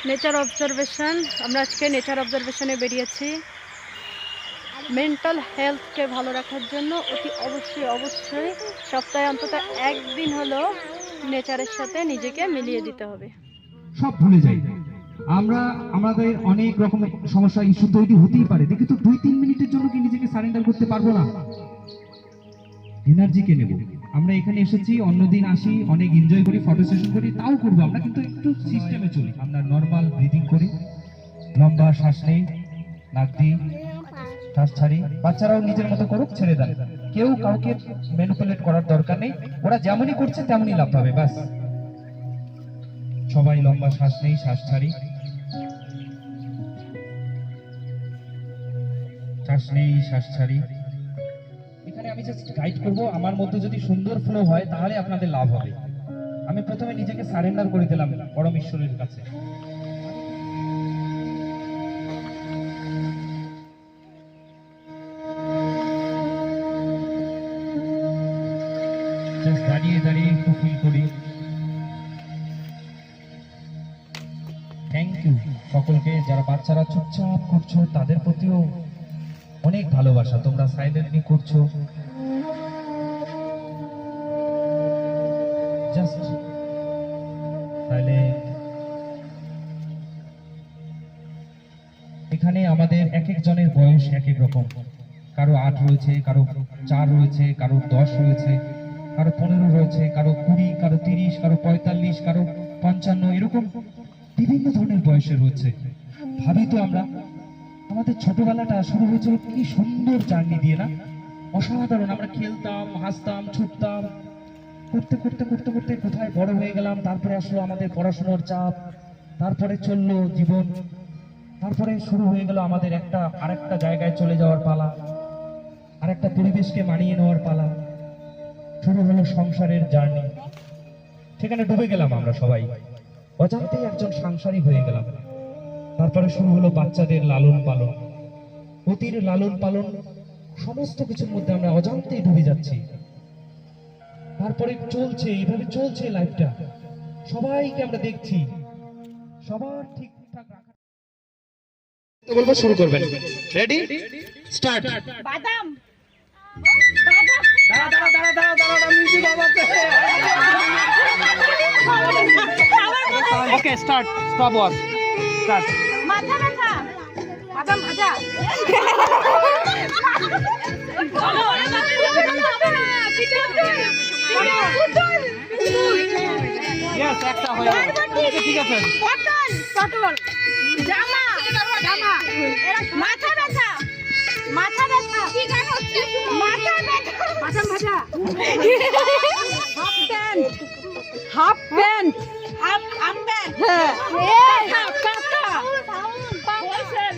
Nature observation. আমরা আজকে nature অবজারভেশনে বেরিয়েছি মেন্টাল হেলথকে ভালো রাখার জন্য। অতি অবশ্যই সপ্তাহে অন্তত একদিন হলো নেচারের সাথে নিজেকে মিলিয়ে দিতে হবে। সব ভুলে যাই আমরা, আমাদের অনেক রকম সমস্যা ইস্যু তৈরি হতেই পারে, দেখি তো 2-3 মিনিটের জন্য কি নিজেকে সারেন্ডার করতে পারবো না? এনার্জি কে নেব? আমরা এখানে এসেছি, অন্যদিন আসি, অনেক এনজয় করি, ফটো সেশন করি, তাও করবো আমরা, কিন্তু একটু সিস্টেমে চলি। আমরা নর্মাল ব্রিদিং করি, লম্বা শ্বাস নেই, নাক দিয়ে শ্বাস ছাড়ি। বাচ্চারাও নিজের মতো করুক, ছেড়ে দেন, কেউ কাউকে ম্যানিপুলেট করার দরকার নেই, ওরা যেমনই করছে তেমনই লাভ পাবে, ব্যাস। সবাই লম্বা শ্বাস নেই, শ্বাস ছাড়ি, শ্বাস নেই, শ্বাস ছাড়ি। এখানে আমি জাস্ট গাইড করব, আমার মধ্যে যদি সুন্দর ফ্লো হয় তাহলে আপনাদের লাভ হবে। আমি প্রথমে নিজেকে সারেন্ডার করে দিলাম পরম ঈশ্বরের কাছে। জাস্ট দাঁড়িয়ে দাঁড়িয়ে একটু ফিল করি। থ্যাংক ইউ সকলকে, যারা বাচ্চারা চুপচাপ করছো তাদের প্রতিও অনেক ভালোবাসা, তোমরা সাইলেন্টলি করছো। Just silent. এখানে আমাদের এক একজনের বয়স এক এক রকম, কারো 8 রয়েছে, কারো 4 রয়েছে, কারো 10 রয়েছে, কারো 15 রয়েছে, কারো 20, কারো 30, কারো 45, কারো 55, এরকম বিভিন্ন ধরনের বয়সে রয়েছে। ভাবি তো আমরা, আমাদের ছোটবেলাটা শুরু হয়েছিল কি সুন্দর জার্নি দিয়ে, না? অসাধারণ। আমরা খেলতাম, হাসতাম, ছুটতাম, করতে করতে করতে করতে কোথায় বড় হয়ে গেলাম। তারপরে আসলো আমাদের পড়াশোনার চাপ, তারপরে চললো জীবন, তারপরে শুরু হয়ে গেল আমাদের আরেকটা জায়গায় চলে যাওয়ার পালা, আরেকটা পরিবেশকে মানিয়ে নেওয়ার পালা। শুরু হলো সংসারের জার্নি, সেখানে ডুবে গেলাম আমরা সবাই, অজান্তেই একজন সাংসারিক হয়ে গেলাম। তারপরে শুরু হলো বাচ্চাদের লালন পালন, অতির লালন পালন, সমস্ত কিছুর মধ্যে আমরা অজান্তেই ডুবে যাচ্ছি। তারপরে চলছে, এইভাবে চলছে লাইফটা, সবাইকে আমরা দেখছি, সবার ঠিকঠাক রাখা। তো বলবো শুরু করবেন, রেডি স্টার্ট। বাদাম okay start, stop watch, start. মাথা ব্যথা, বাদাম ভাজা। ইয়েস, একটা হয়ে গেল, ঠিক আছে। পটল, জামা, মাথা ব্যথা, মাথা ব্যথা, কি গান হচ্ছে? মাথা ব্যথা, বাদাম ভাজা। হাফ প্যান্ট, হাফ প্যান্ট, হ্যাঁ, কাকা, হোলসেল,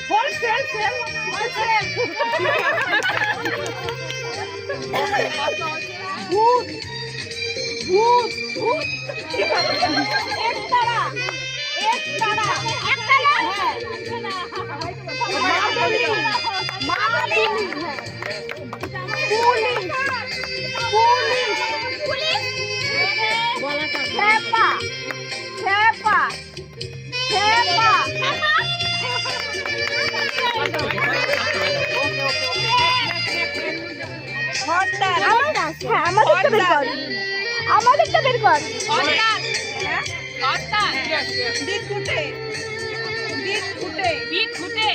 হোলসেল, হোলসেল, ভূত, ভূত, ভূত, একতারা, একতারা, একতারা, মাদুলি, মাদুলি, পুলিশ, পুলিশ, পুলিশ, খেপা, খেপা, খেপা, আমাদেরটা বের কর। বিট ফুটে, বিট ফুটে, বিট ফুটে,